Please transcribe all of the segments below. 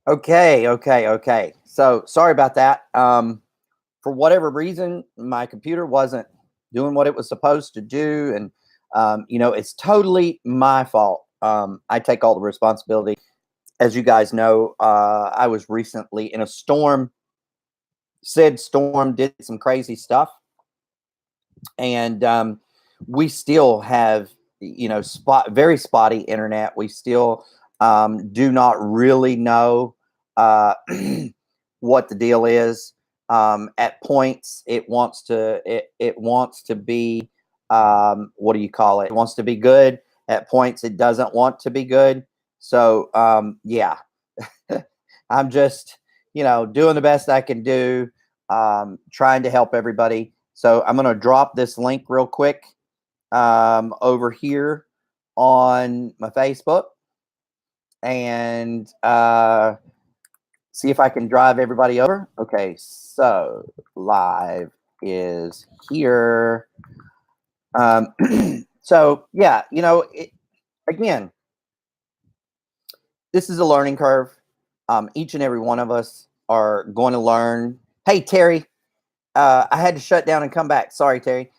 Okay. So sorry about that. For whatever reason, my computer wasn't doing what it was supposed to do, and it's totally my fault. I take all the responsibility. As you guys know, I was recently in a storm. Said storm did some crazy stuff, and we still have very spotty internet. We still do not really know uh, what the deal is. At points it wants to be, what do you call it, it wants to be good. At points it doesn't want to be good. So yeah. I'm just doing the best I can do, trying to help everybody. So I'm going to drop this link real quick over here on my Facebook, and see if I can drive everybody over. Okay, so live is here. So yeah, again, this is a learning curve. Each and every one of us are going to learn. Hey, Terry, I had to shut down and come back. Sorry, Terry.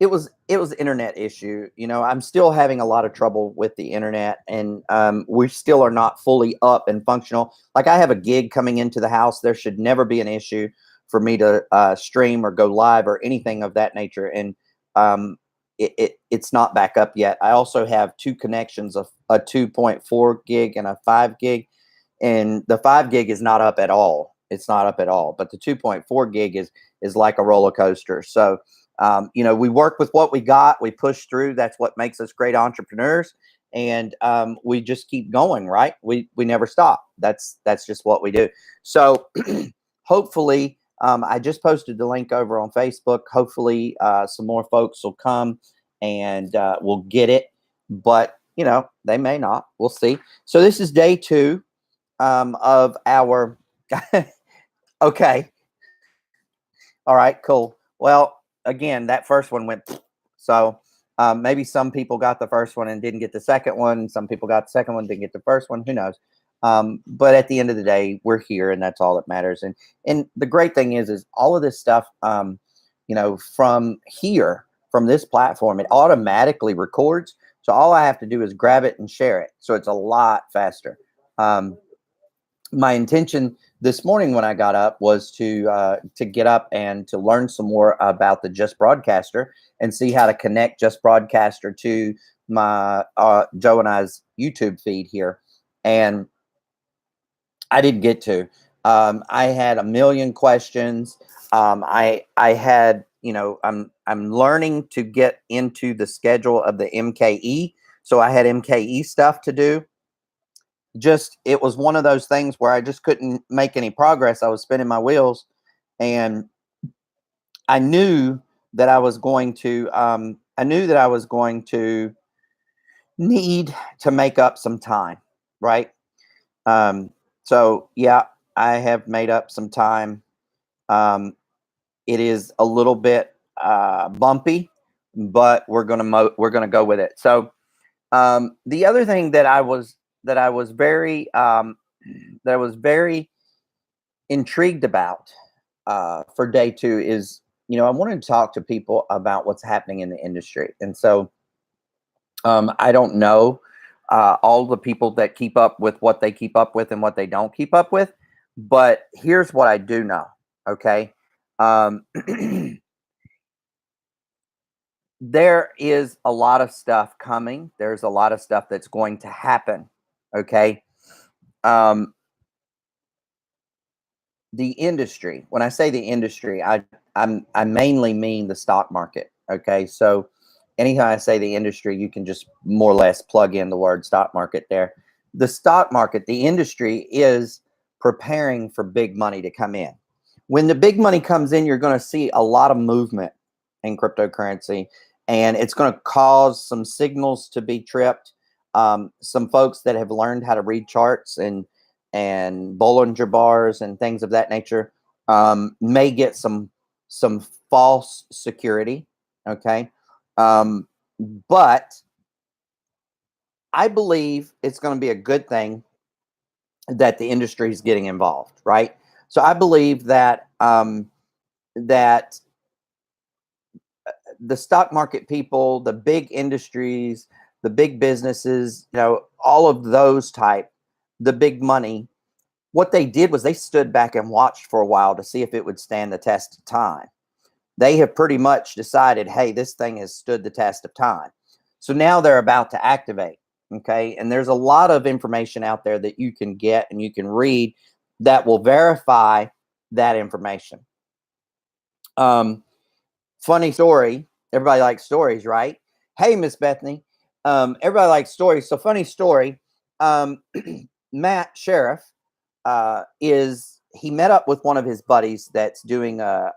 It was internet issue. I'm still having a lot of trouble with the internet, and we still are not fully up and functional. Like, I have a gig coming into the house. There should never be an issue for me to stream or go live or anything of that nature. And it's not back up yet. I also have two connections, of a 2.4 gig and a 5 gig, and the 5 gig is not up at all. It's not up at all, but the 2.4 gig is like a roller coaster. So we work with what we got. We push through. That's what makes us great entrepreneurs, and we just keep going. Right? We never stop. That's just what we do. So hopefully, I just posted the link over on Facebook. Hopefully, some more folks will come and we'll get it. But they may not. We'll see. So this is day 2 of our. Okay. All right. Cool. Well, again, that first one went. So maybe some people got the first one and didn't get the second one. Some people got the second one, didn't get the first one. Who knows? But at the end of the day, we're here, and that's all that matters. And the great thing is all of this stuff, from here, from this platform, it automatically records. So all I have to do is grab it and share it. So it's a lot faster. My intention this morning when I got up was to get up and to learn some more about the Just Broadcaster and see how to connect Just Broadcaster to my Joe and I's YouTube feed here. And I didn't get to. I had a million questions. I had, I'm learning to get into the schedule of the MKE. So I had MKE stuff to do. It was one of those things where I just couldn't make any progress. I was spinning my wheels, and I knew that I was going to need to make up some time, right? So yeah, I have made up some time. It is a little bit bumpy, but we're gonna go with it. So the other thing that I was very intrigued about for day 2 is, I wanted to talk to people about what's happening in the industry. And so I don't know all the people that keep up with what they keep up with and what they don't keep up with, but here's what I do know. Okay. There is a lot of stuff coming. There's a lot of stuff that's going to happen. Okay. The industry, when I say the industry, I mainly mean the stock market. Okay. So anytime I say the industry, you can just more or less plug in the word stock market there. The stock market, the industry, is preparing for big money to come in. When the big money comes in, you're going to see a lot of movement in cryptocurrency, and it's going to cause some signals to be tripped. Some folks that have learned how to read charts and Bollinger bars and things of that nature may get some false security. Okay. But I believe it's going to be a good thing that the industry is getting involved, right? So I believe that that the stock market people, the big industries, the big businesses, all of those type, the big money, what they did was they stood back and watched for a while to see if it would stand the test of time. They have pretty much decided, hey, this thing has stood the test of time. So now they're about to activate. Okay. And there's a lot of information out there that you can get and you can read that will verify that information. Funny story. Everybody likes stories, right? Hey, Miss Bethany. Everybody likes stories. So funny story. Matt Sheriff he met up with one of his buddies that's doing a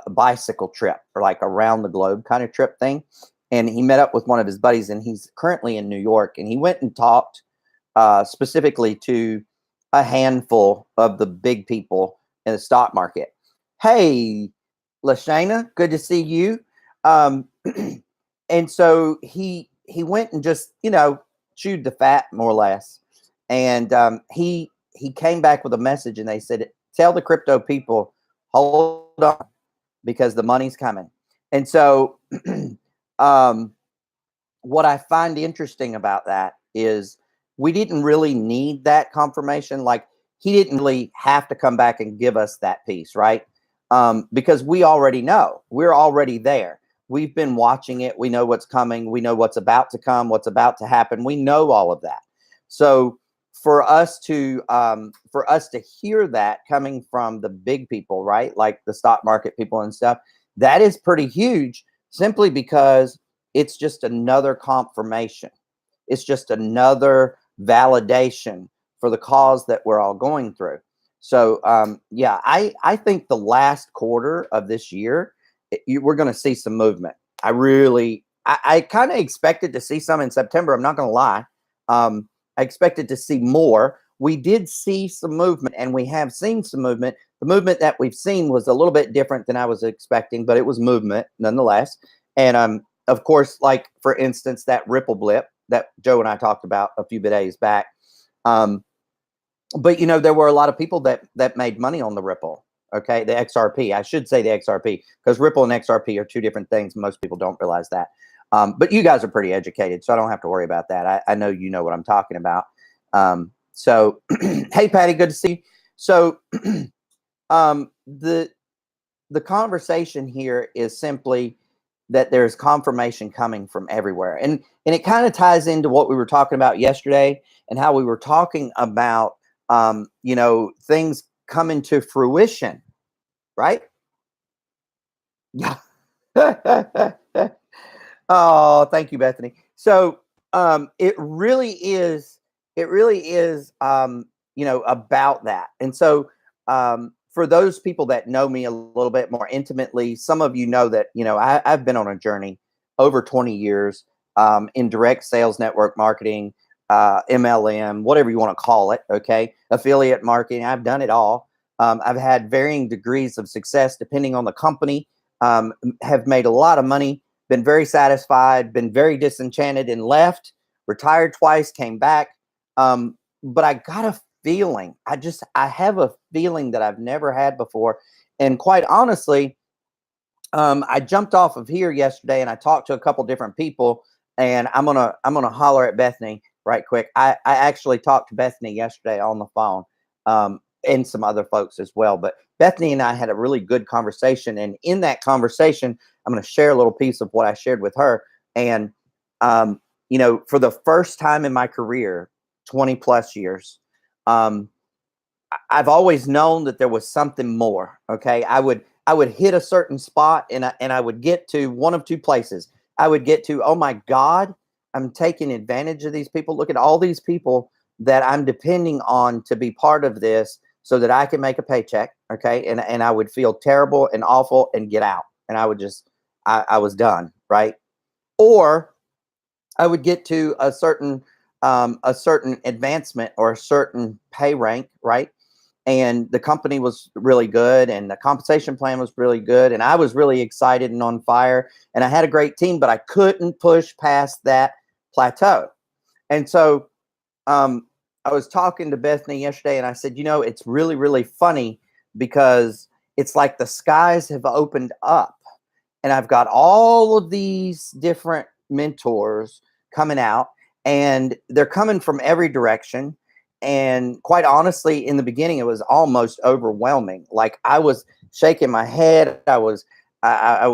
bicycle trip, or like around the globe kind of trip thing. And he met up with one of his buddies, and he's currently in New York. And he went and talked specifically to a handful of the big people in the stock market. Hey, Lashana, good to see you. And so he went and just chewed the fat more or less, and he came back with a message, and they said, "Tell the crypto people, hold on, because the money's coming." And so, what I find interesting about that is we didn't really need that confirmation. Like, he didn't really have to come back and give us that piece, right? Because we already know, we're already there. We've been watching it. We know what's coming. We know what's about to come, what's about to happen. We know all of that. So for us to hear that coming from the big people, right, like the stock market people and stuff, that is pretty huge, simply because it's just another confirmation. It's just another validation for the cause that we're all going through. So yeah, I think the last quarter of this year, we're going to see some movement. I kind of expected to see some in September. I'm not going to lie. I expected to see more. We did see some movement, and we have seen some movement. The movement that we've seen was a little bit different than I was expecting, but it was movement nonetheless. And of course, like for instance, that Ripple blip that Joe and I talked about a few days back. But there were a lot of people that made money on the Ripple. Okay, the XRP. I should say the XRP, because Ripple and XRP are two different things. Most people don't realize that. But you guys are pretty educated, so I don't have to worry about that. I know you know what I'm talking about. So, hey, Patty, good to see you. So, the conversation here is simply that there's confirmation coming from everywhere, and it kind of ties into what we were talking about yesterday, and how we were talking about things coming to fruition, right? Yeah. Oh, thank you, Bethany. So it really is about that. And so for those people that know me a little bit more intimately, some of you know that I've been on a journey over 20 years in direct sales network marketing, MLM, whatever you want to call it. Okay, affiliate marketing. I've done it all. I've had varying degrees of success depending on the company. Have made a lot of money, been very satisfied, been very disenchanted, and left, retired twice, came back. But I got a feeling, I have a feeling that I've never had before. And quite honestly, I jumped off of here yesterday and I talked to a couple different people, and I'm gonna holler at Bethany right quick. I actually talked to Bethany yesterday on the phone, and some other folks as well. But Bethany and I had a really good conversation, and in that conversation, I'm going to share a little piece of what I shared with her. And for the first time in my career, 20 plus years, I've always known that there was something more. Okay, I would hit a certain spot, and I would get to one of two places. I would get to, oh my God, I'm taking advantage of these people. Look at all these people that I'm depending on to be part of this, so that I can make a paycheck. Okay, and I would feel terrible and awful and get out, and I would just I was done, right? Or I would get to a certain advancement or a certain pay rank, right? And the company was really good, and the compensation plan was really good, and I was really excited and on fire, and I had a great team, but I couldn't push past that plateau. And so a I was talking to Bethany yesterday and I said, it's really, really funny because it's like the skies have opened up and I've got all of these different mentors coming out and they're coming from every direction. And quite honestly, in the beginning, it was almost overwhelming. Like I was shaking my head. I was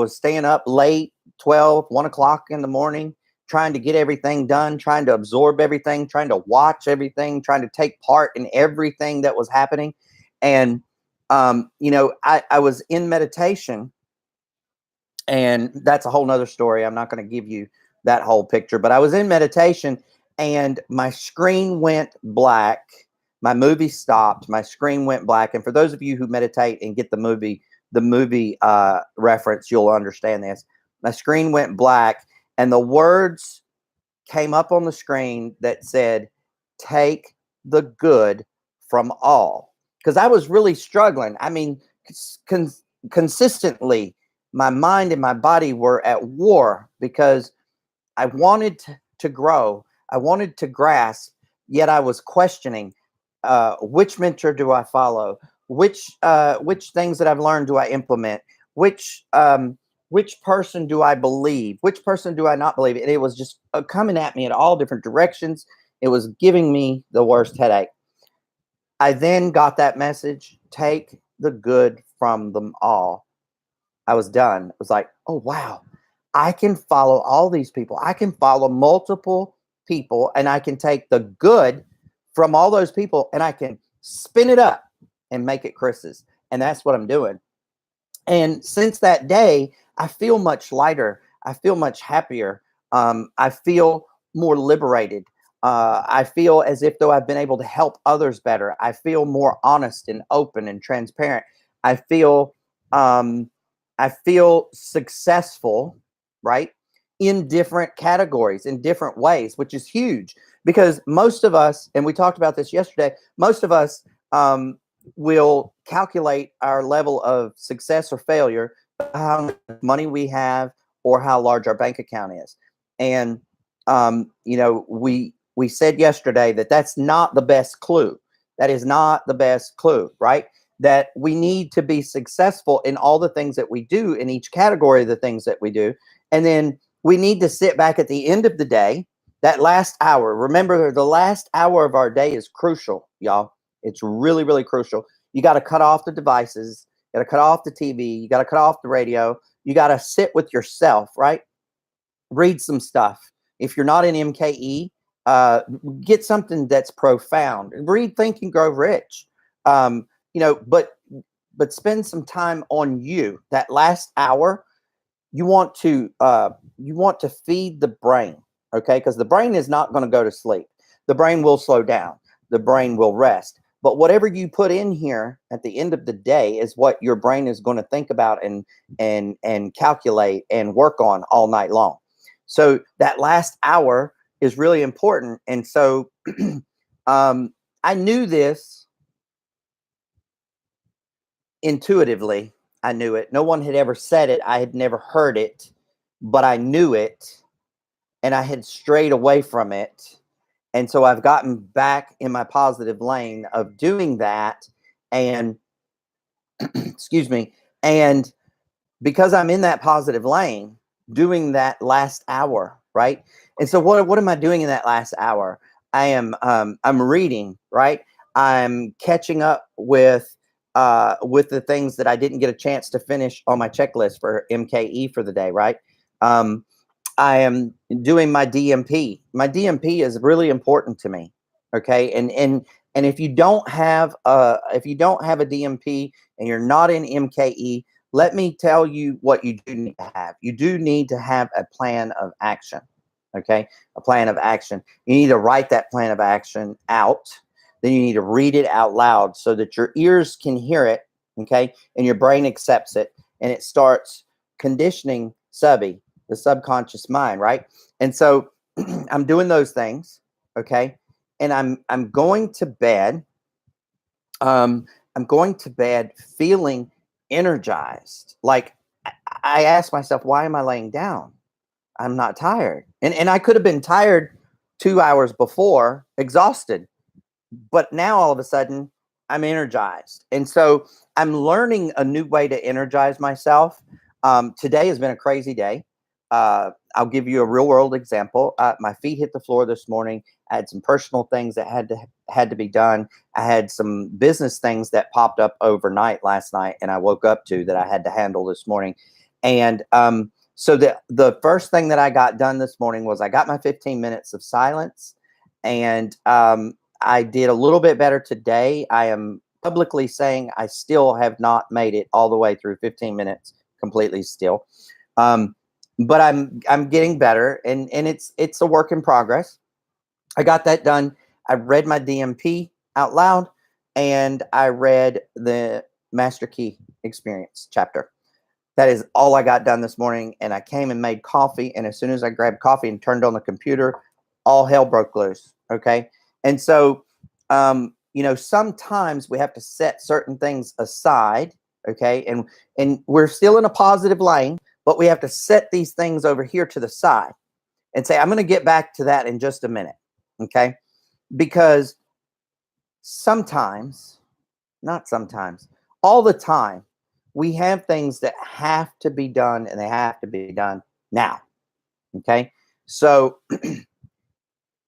staying up late, 12, 1 o'clock in the morning, trying to get everything done, trying to absorb everything, trying to watch everything, trying to take part in everything that was happening. And, I was in meditation, and that's a whole nother story. I'm not going to give you that whole picture, but I was in meditation and my screen went black. My movie stopped. My screen went black. And for those of you who meditate and get the movie reference, you'll understand this. My screen went black and the words came up on the screen that said, "Take the good from all." Because I was really struggling. I mean, consistently, my mind and my body were at war because I wanted to grow. I wanted to grasp, yet I was questioning which mentor do I follow? Which things that I've learned do I implement? Which person do I believe? Which person do I not believe? And it was just coming at me in all different directions. It was giving me the worst headache. I then got that message: take the good from them all. I was done. It was like, oh, wow, I can follow all these people. I can follow multiple people and I can take the good from all those people and I can spin it up and make it Chris's. And that's what I'm doing. And since that day, I feel much lighter. I feel much happier. I feel more liberated. I feel as if though I've been able to help others better. I feel more honest and open and transparent. I feel um, I feel successful, right, in different categories, in different ways, which is huge because most of us, and we talked about this yesterday, most of us will calculate our level of success or failure by how much money we have or how large our bank account is. And, we said yesterday that that's not the best clue. That is not the best clue, right? That we need to be successful in all the things that we do in each category of the things that we do. And then we need to sit back at the end of the day, that last hour. Remember, the last hour of our day is crucial, y'all. It's really, really crucial. You got to cut off the devices. You got to cut off the TV. You got to cut off the radio. You got to sit with yourself, right? Read some stuff. If you're not in MKE, get something that's profound. Read Think and Grow Rich. But spend some time on you. That last hour, you want to feed the brain, okay? Because the brain is not going to go to sleep. The brain will slow down. The brain will rest. But whatever you put in here at the end of the day is what your brain is going to think about and calculate and work on all night long. So that last hour is really important. And so I knew this intuitively. I knew it. No one had ever said it. I had never heard it, but I knew it and I had strayed away from it. And so I've gotten back in my positive lane of doing that. And excuse me. And because I'm in that positive lane, doing that last hour, right? And so what am I doing in that last hour? I'm reading, right? I'm catching up with the things that I didn't get a chance to finish on my checklist for MKE for the day, right? I am doing my DMP. My DMP is really important to me. Okay. And if you don't have a DMP and you're not in MKE, let me tell you what you do need to have. You do need to have a plan of action. Okay. A plan of action. You need to write that plan of action out. Then you need to read it out loud so that your ears can hear it. Okay. And your brain accepts it and it starts conditioning the subconscious mind, right? And so I'm doing those things, okay? And I'm going to bed. I'm going to bed feeling energized. Like I ask myself, why am I laying down? I'm not tired. And I could have been tired 2 hours before, exhausted. but now all of a sudden I'm energized. And so I'm learning a new way to energize myself. Today has been a crazy day. I'll give you a real world example. My feet hit the floor this morning. I had some personal things that had to be done. I had some business things that popped up overnight last night, and I woke up to that I had to handle this morning. And so the first thing that I got done this morning was I got my 15 minutes of silence, and I did a little bit better today. I am publicly saying I still have not made it all the way through 15 minutes completely still. But I'm getting better, and it's a work in progress. I got that done. I read my DMP out loud, and I read the Master Key Experience chapter. That is all I got done this morning, and I came and made coffee, and as soon as I grabbed coffee and turned on the computer, all hell broke loose. Okay. And so sometimes we have to set certain things aside. Okay. And we're still in a positive lane, but we have to set these things over here to the side and say, I'm going to get back to that in just a minute. Okay. Because sometimes, not sometimes, all the time, we have things that have to be done, and they have to be done now. Okay. So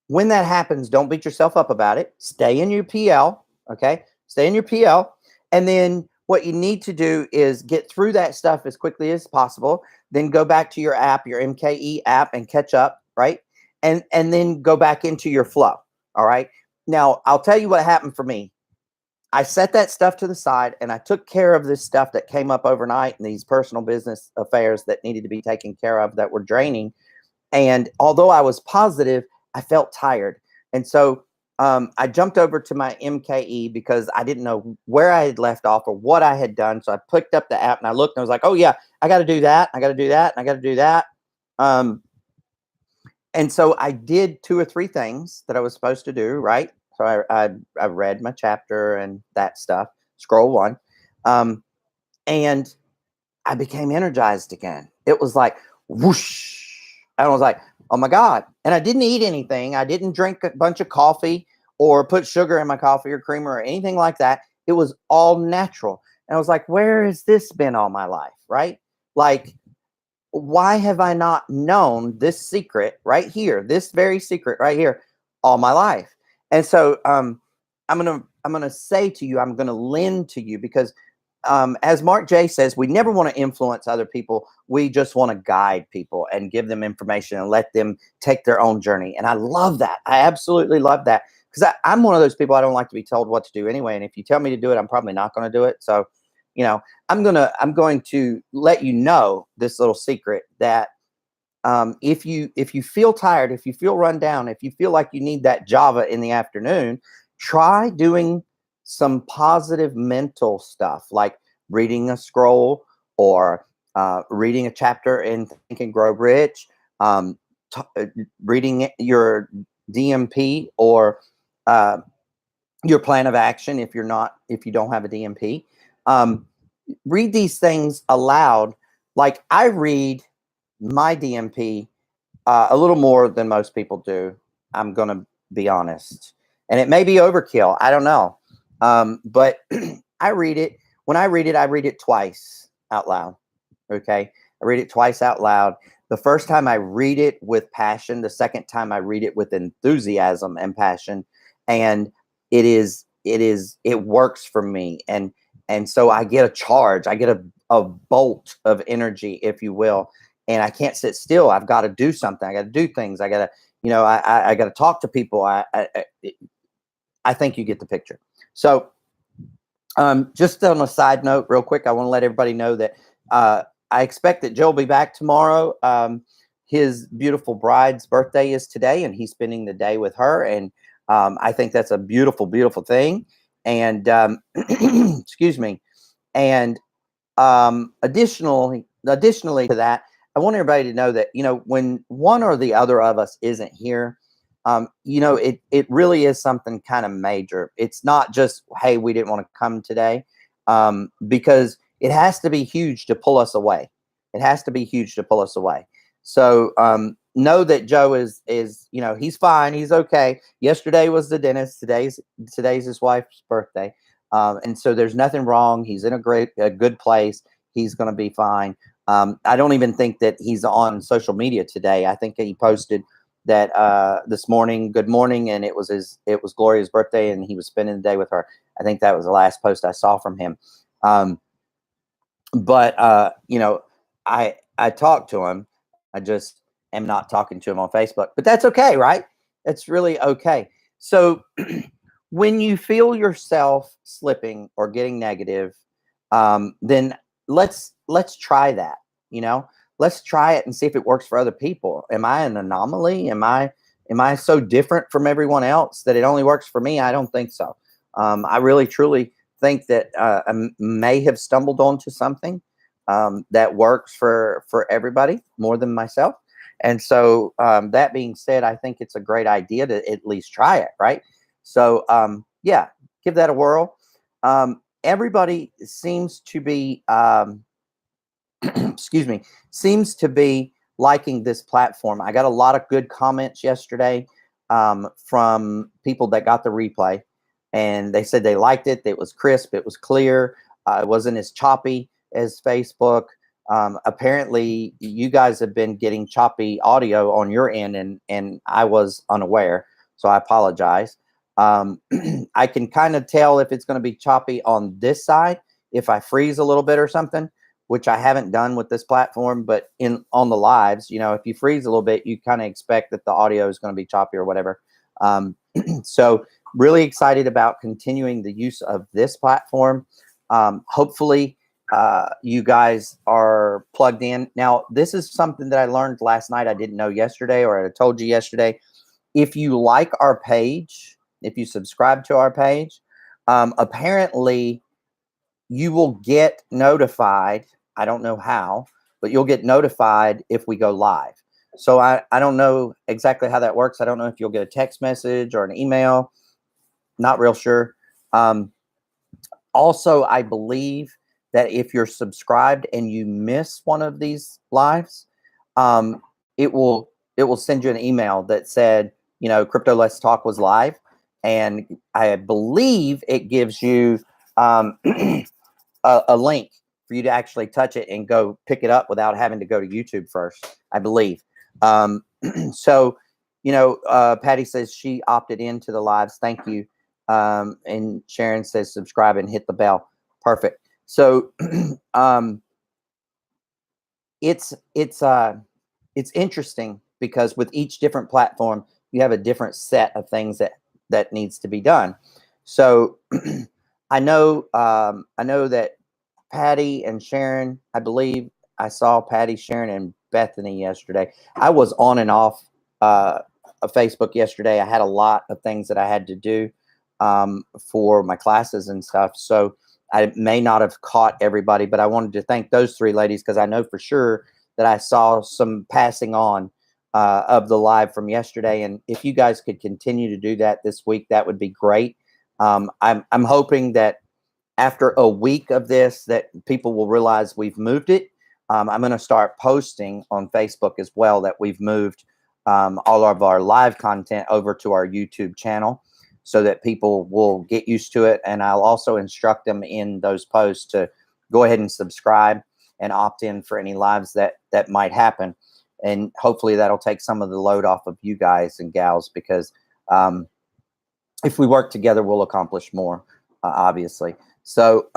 when that happens, don't beat yourself up about it. Stay in your PL. Okay. Stay in your PL. And then what you need to do is get through that stuff as quickly as possible. Then go back to your app, your MKE app, and catch up. Right. And then go back into your flow. All right. Now, I'll tell you what happened for me. I set that stuff to the side, and I took care of this stuff that came up overnight and these personal business affairs that needed to be taken care of that were draining. And although I was positive, I felt tired. And so I jumped over to my MKE because I didn't know where I had left off or what I had done. So I picked up the app and I looked and I was like, oh, yeah, I got to do that. I got to do that. And I got to do that. And so I did 2 or 3 things that I was supposed to do, right? So I read my chapter and that stuff, scroll 1. And I became energized again. It was like whoosh. And I was like, oh my God. And I didn't eat anything. I didn't drink a bunch of coffee or put sugar in my coffee or creamer or anything like that. It was all natural. And I was like, where has this been all my life? Right? Like, why have I not known this secret right here, this very secret right here, all my life? And so I'm gonna say to you, I'm gonna lend to you because as Mark J says, we never want to influence other people. We just want to guide people and give them information and let them take their own journey. And I love that. I absolutely love that because I'm one of those people. I don't like to be told what to do anyway. And if you tell me to do it, I'm probably not going to do it. So, I'm going to let you know this little secret that if you feel tired, if you feel run down, if you feel like you need that Java in the afternoon, try doing some positive mental stuff like reading a scroll or reading a chapter in Think and Grow Rich, reading your DMP or your plan of action if you don't have a DMP. Read these things aloud. Like I read my DMP a little more than most people do. I'm going to be honest. And it may be overkill. I don't know. But I read it. When I read it twice out loud. Okay. I read it twice out loud. The first time I read it with passion. The second time I read it with enthusiasm and passion. And it works for me. And so I get a charge. I get a bolt of energy, if you will. And I can't sit still. I've got to do something. I got to do things. I got to, I got to talk to people. I think you get the picture. So just on a side note, real quick, I want to let everybody know that I expect that Joe will be back tomorrow. His beautiful bride's birthday is today, and he's spending the day with her. And I think that's a beautiful, beautiful thing. And excuse me. And additionally to that, I want everybody to know that, when one or the other of us isn't here, it really is something kind of major. It's not just, hey, we didn't want to come today, because it has to be huge to pull us away. It has to be huge to pull us away. So know that Joe is he's fine, he's okay. Yesterday was the dentist. Today's his wife's birthday, and so there's nothing wrong. He's in a good place. He's going to be fine. I don't even think that he's on social media today. I think he posted that this morning, good morning, and it was Gloria's birthday, and he was spending the day with her. I think that was the last post I saw from him. But I talked to him. I just am not talking to him on Facebook, but that's okay, right? That's really okay. So when you feel yourself slipping or getting negative, then let's try that. Let's try it and see if it works for other people. Am I an anomaly? Am I so different from everyone else that it only works for me? I don't think so. I really truly think that I may have stumbled onto something that works for everybody more than myself. And so that being said, I think it's a great idea to at least try it, right? So yeah, give that a whirl. Everybody seems to be excuse me, seems to be liking this platform. I got a lot of good comments yesterday from people that got the replay, and they said they liked it. It was crisp. It was clear. It wasn't as choppy as Facebook. Apparently, you guys have been getting choppy audio on your end, and I was unaware, so I apologize. I can kind of tell if it's going to be choppy on this side if I freeze a little bit or something, which I haven't done with this platform, but on the lives, if you freeze a little bit, you kind of expect that the audio is going to be choppy or whatever. So really excited about continuing the use of this platform. Hopefully you guys are plugged in. Now, this is something that I learned last night. I didn't know yesterday, or I told you yesterday. If you like our page, if you subscribe to our page, apparently you will get notified. I don't know how, but you'll get notified if we go live. So I don't know exactly how that works. I don't know if you'll get a text message or an email. Not real sure. Also, I believe that if you're subscribed and you miss one of these lives, it will send you an email that said, Crypto Let's Talk was live, and I believe it gives you a link for you to actually touch it and go pick it up without having to go to YouTube first, I believe. So, Patty says she opted into the lives. Thank you. And Sharon says subscribe and hit the bell. Perfect. So it's interesting because with each different platform, you have a different set of things that needs to be done. So I know that Patty and Sharon, I believe I saw Patty, Sharon, and Bethany yesterday. I was on and off of Facebook yesterday. I had a lot of things that I had to do for my classes and stuff. So I may not have caught everybody, but I wanted to thank those three ladies because I know for sure that I saw some passing on of the live from yesterday. And if you guys could continue to do that this week, that would be great. I'm hoping that after a week of this, that people will realize we've moved it. I'm going to start posting on Facebook as well that we've moved all of our live content over to our YouTube channel so that people will get used to it. And I'll also instruct them in those posts to go ahead and subscribe and opt in for any lives that might happen. And hopefully that'll take some of the load off of you guys and gals, because if we work together, we'll accomplish more, obviously. So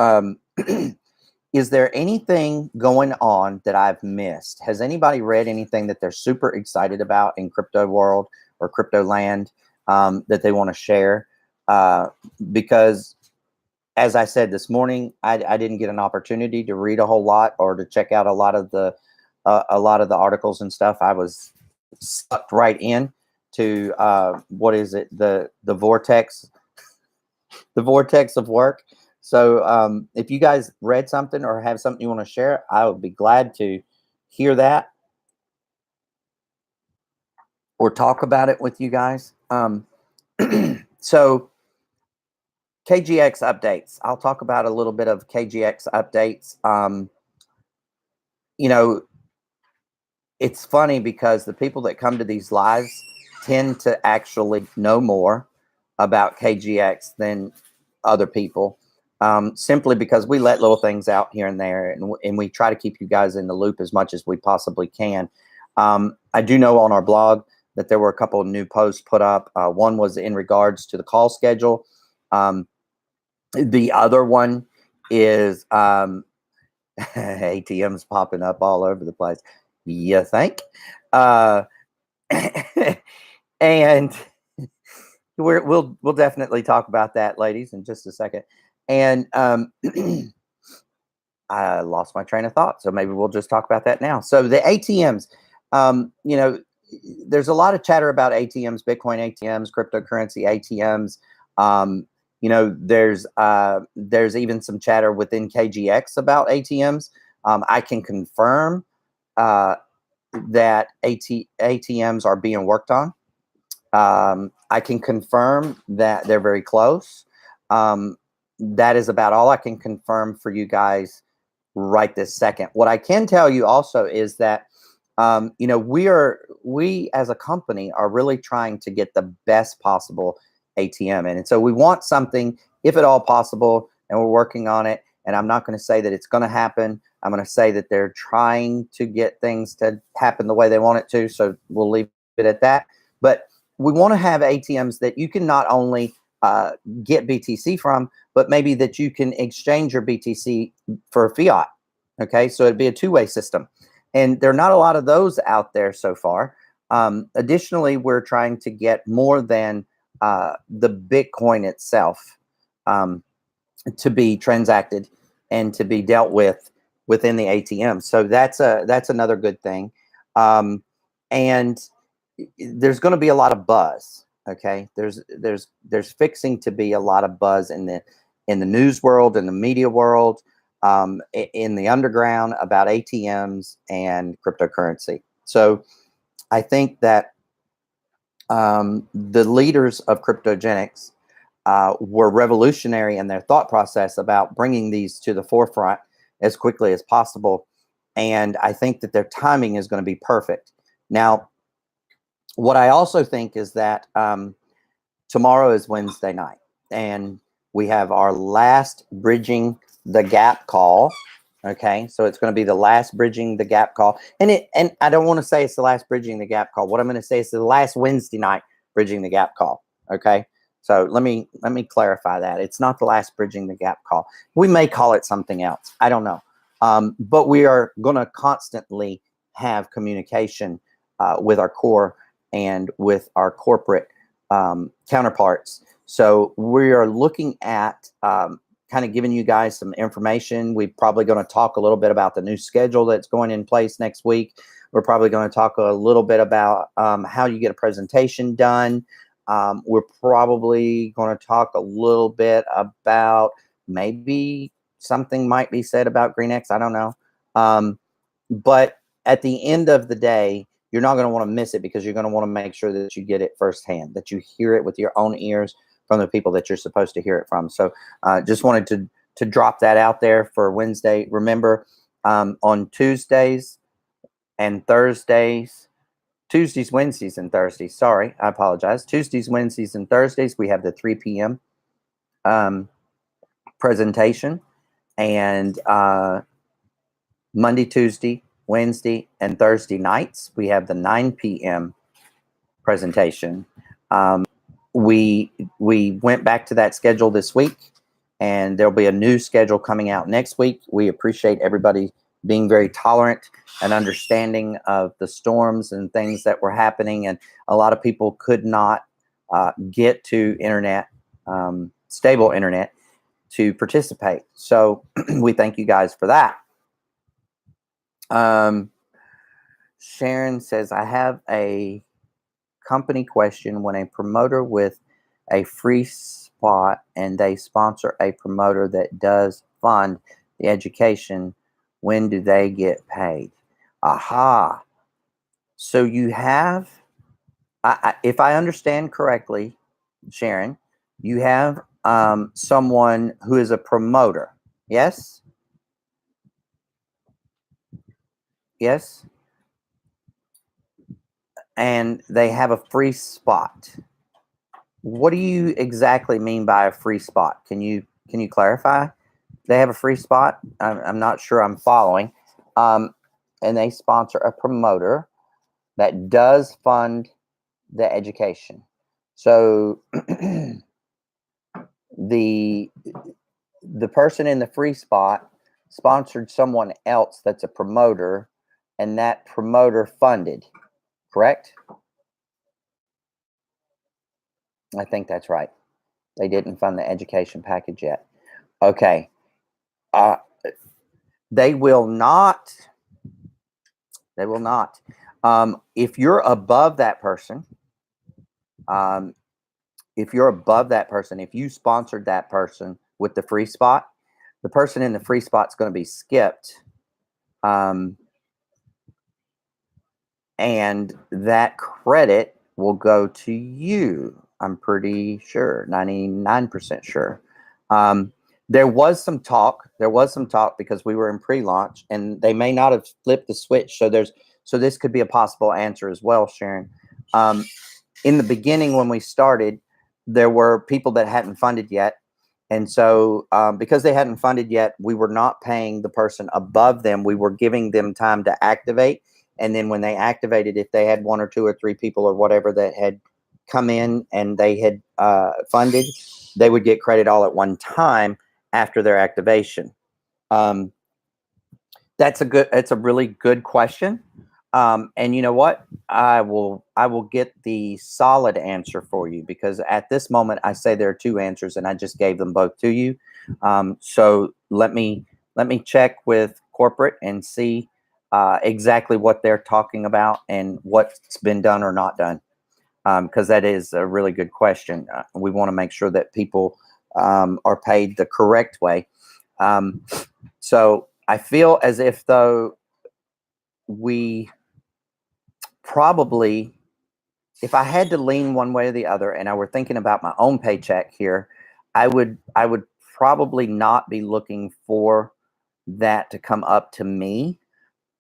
is there anything going on that I've missed? Has anybody read anything that they're super excited about in crypto world or crypto land that they want to share? Because as I said this morning, I didn't get an opportunity to read a whole lot or to check out a lot of the articles and stuff. I was sucked right in to what is it? The vortex of work. So if you guys read something or have something you want to share, I would be glad to hear that or talk about it with you guys. So KGX updates. I'll talk about a little bit of KGX updates. it's funny because the people that come to these lives tend to actually know more about KGX than other people, simply because we let little things out here and there, and we try to keep you guys in the loop as much as we possibly can. I do know on our blog that there were a couple of new posts put up. One was in regards to the call schedule. The other one is ATMs popping up all over the place. You think? Uh, and we'll definitely talk about that, ladies, in just a second. And I lost my train of thought, so maybe we'll just talk about that now. So the ATMs, you know, there's a lot of chatter about ATMs, Bitcoin ATMs, cryptocurrency ATMs. You know, there's even some chatter within KGX about ATMs. I can confirm that ATMs are being worked on. I can confirm that they're very close. That is about all I can confirm for you guys right this second. What I can tell you also is that you know, we as a company are really trying to get the best possible ATM in, and so we want something, if at all possible, and we're working on it. And I'm not going to say that it's going to happen. I'm going to say that they're trying to get things to happen the way they want it to. So we'll leave it at that. But we want to have ATMs that you can not only get BTC from, but maybe that you can exchange your BTC for fiat. Okay, so it'd be a two-way system. And there are not a lot of those out there so far. Additionally, we're trying to get more than the Bitcoin itself to be transacted and to be dealt with within the ATM. So that's another good thing. And there's going to be a lot of buzz. Okay, there's fixing to be a lot of buzz in the news world, in the media world, in the underground about ATMs and cryptocurrency. So I think that the leaders of cryptogenics were revolutionary in their thought process about bringing these to the forefront as quickly as possible. And I think that their timing is going to be perfect. Now, what I also think is that tomorrow is Wednesday night, and we have our last Bridging the Gap call. Okay, so it's going to be the last Bridging the Gap call, and I don't want to say it's the last Bridging the Gap call. What I'm going to say is the last Wednesday night Bridging the Gap call. Okay, so let me clarify that it's not the last Bridging the Gap call. We may call it something else. I don't know, but we are going to constantly have communication with our core and with our corporate counterparts. So we are looking at kind of giving you guys some information. We're probably going to talk a little bit about the new schedule that's going in place next week. We're probably going to talk a little bit about how you get a presentation done. We're probably going to talk a little bit about maybe something might be said about GreenX. I don't know. But at the end of the day, you're not going to want to miss it, because you're going to want to make sure that you get it firsthand, that you hear it with your own ears from the people that you're supposed to hear it from. So just wanted to drop that out there for Wednesday. Remember, on Tuesdays and Thursdays, Tuesdays, Wednesdays, and Thursdays, sorry, I apologize. Tuesdays, Wednesdays, and Thursdays, we have the 3 p.m. Presentation. And Monday, Tuesday, Wednesday, and Thursday nights, we have the 9 p.m. presentation. We went back to that schedule this week, and there'll be a new schedule coming out next week. We appreciate everybody being very tolerant and understanding of the storms and things that were happening, and a lot of people could not get to internet, stable internet, to participate. So we thank you guys for that. Sharon says, I have a company question. When a promoter with a free spot and they sponsor a promoter that does fund the education, when do they get paid? Aha. So you have, if I understand correctly, Sharon, you have someone who is a promoter. Yes? Yes? and they have a free spot. What do you exactly mean by a free spot? Can you clarify? They have a free spot. I'm not sure I'm following. And they sponsor a promoter that does fund the education. So the person in the free spot sponsored someone else that's a promoter, and that promoter funded, correct? I think that's right. They didn't fund the education package yet. Okay. Uh, they will not. They will not. If you're above that person, if you sponsored that person with the free spot, the person in the free spot is going to be skipped. And that credit will go to you. I'm pretty sure, 99% sure. There was some talk because we were in pre-launch, and they may not have flipped the switch. So this could be a possible answer as well, Sharon. In the beginning, when we started, there were people that hadn't funded yet. And so because they hadn't funded yet, we were not paying the person above them. We were giving them time to activate. And then when they activated, if they had 1 or 2 or 3 people or whatever that had come in and they had funded, they would get credit all at one time after their activation. That's a really good question. And you know what? I will get the solid answer for you, because at this moment I say there are 2 answers and I just gave them both to you. So let me check with corporate and see exactly what they're talking about and what's been done or not done. Because that is a really good question. We want to make sure that people are paid the correct way. So I feel as if though we probably, if I had to lean one way or the other and I were thinking about my own paycheck here, I would probably not be looking for that to come up to me,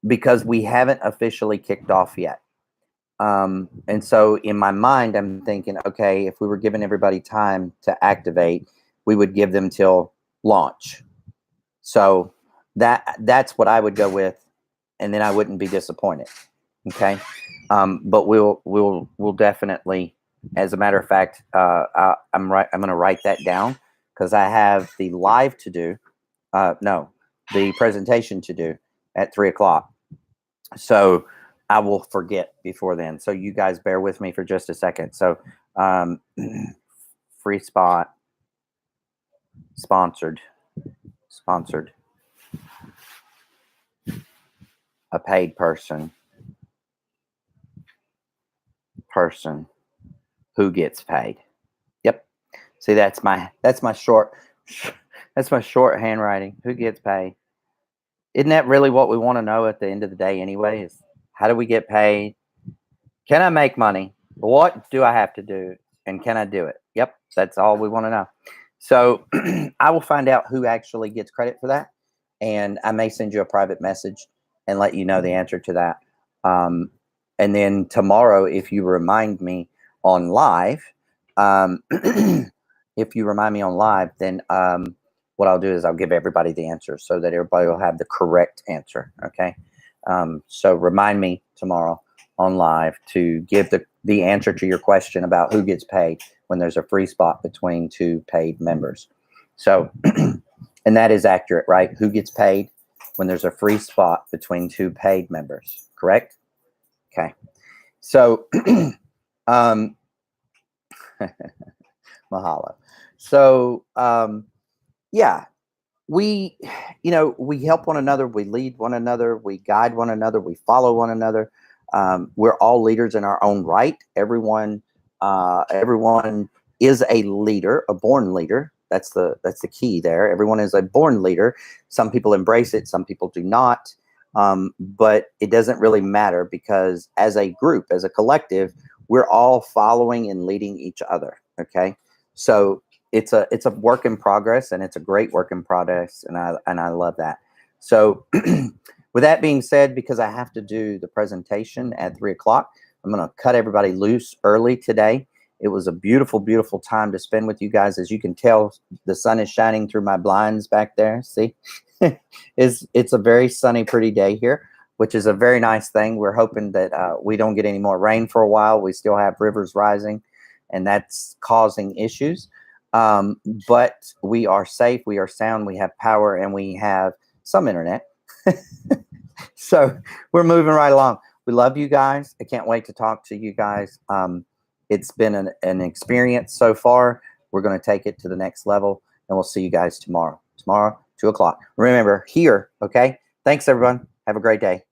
because we haven't officially kicked off yet. And so in my mind, I'm thinking, okay, if we were giving everybody time to activate, we would give them till launch. So that's what I would go with, and then I wouldn't be disappointed. Okay. But we'll definitely, as a matter of fact, I'm going to write that down, because I have the live to do. The presentation to do at 3:00. So I will forget before then. So you guys bear with me for just a second. So, free spot, sponsored, a paid person who gets paid. Yep. See, that's my short handwriting. Who gets paid? Isn't that really what we want to know at the end of the day anyway? Is how do we get paid? Can I make money? What do I have to do? And can I do it? Yep. That's all we want to know. So I will find out who actually gets credit for that. And I may send you a private message and let you know the answer to that. And then tomorrow, if you remind me on live, then what I'll do is I'll give everybody the answer so that everybody will have the correct answer. Okay. So remind me tomorrow on live to give the answer to your question about who gets paid when there's a free spot between 2 paid members. So, and that is accurate, right? Who gets paid when there's a free spot between 2 paid members, correct? Okay. So, mahalo. So, yeah, we help one another, we lead one another, we guide one another, we follow one another. We're all leaders in our own right. Everyone is a leader, a born leader. That's the key there. Everyone is a born leader. Some people embrace it, some people do not. But it doesn't really matter, because as a group, as a collective, we're all following and leading each other. Okay. So it's a work in progress, and it's a great work in progress. And I love that. So with that being said, because I have to do the presentation at 3:00, I'm going to cut everybody loose early today. It was a beautiful, beautiful time to spend with you guys. As you can tell, the sun is shining through my blinds back there. See, it's a very sunny, pretty day here, which is a very nice thing. We're hoping that we don't get any more rain for a while. We still have rivers rising, and that's causing issues. But we are safe, we are sound, we have power, and we have some internet. So we're moving right along. We love you guys. I can't wait to talk to you guys. It's been an experience so far. We're going to take it to the next level, and we'll see you guys tomorrow. Tomorrow, 2 o'clock. Remember, here, okay? Thanks, everyone. Have a great day.